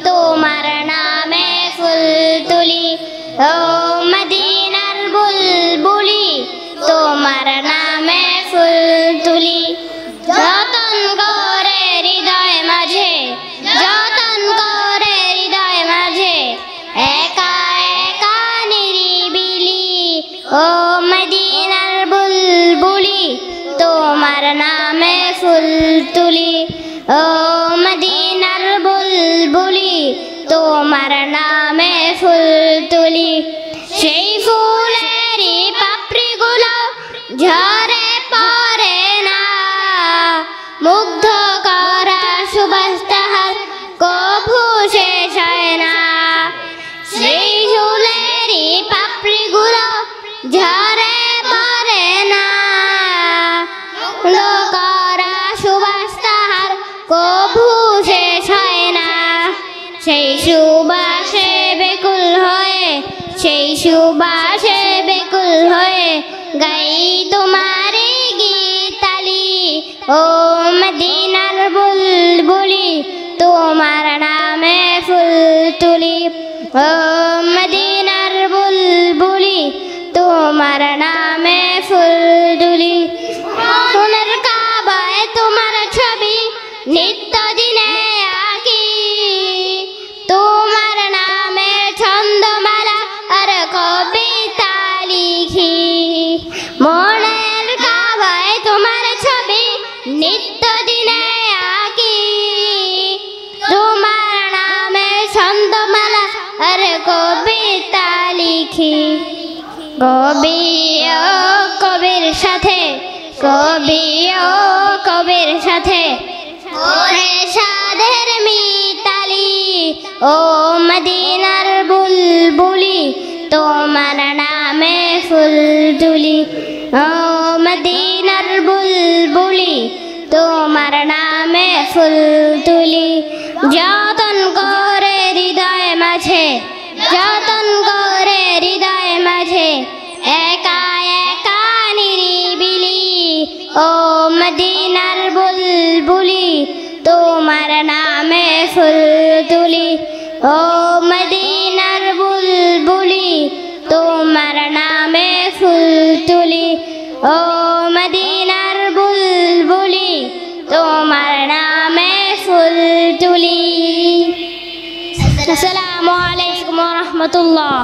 তোমার নামে ফুল তুলি ও মদিনার বুলবুলি তোমার নামে ফুল তুলি যতন করে হৃদয় মাঝে যতন করে হৃদয় মাঝে একা একা নিরিবিলি ও মদিনার বুলবুলি তোমার নামে ফুল তুলি ও মদিনার বুলবুলি তোমার নামে ফুল তুলি সেই ফুলেরই পাপড়িগুলো ঝরে পড়ে না মুগ্ধ করা সুবাস তাহার কভু শেষ হয় না সেই ফুলেরই পাপড়িগুলো ঝরে পড়ে না মুগ্ধ করা সুবাস তাহার কভু শেষ হয় না সেই সুবাসে বেকুল হয়ে সেই সুবাসে বেকুল হয়ে গাই তোমারে গীতালি ও মদিনার বুলবুলি তোমার নামে ফুল তুলি ও মদিনার বুলবুলি তোমার নামে ফুল তুলি সোনার কাবায় তোমার ছবি নিত্য দিনে আঁকি তোমার নামে ছন্দমালা আর কবিতা লিখি মনের কাবায় তোমার ছবি নিত্য দিনে আঁকি তোমার নামে ছন্দমালা আর কবিতা লিখি কবি ও কবির সাথে কবি ও কবির সাথে ওরে সাদের মিতালি ও মদিনার বুলবুলি তোমার নামে ফুল তুলি ও মদিনার বুলবুলি তোমার নামে ফুল তুলি যতন করে হৃদয় মাঝে যতন করে হৃদয় মাঝে একা একা নিরিবিলি ও মদিনার বুলবুলি তোমার নামে ফুল তুলি ও মদিনার বুলবুলি তোমার নামে ফুল তুলি ও মদিনার বুলবুলি তোমার নামে ফুল তুলি আসসালামু আলাইকুম ওয়া রাহমাতুল্লাহ।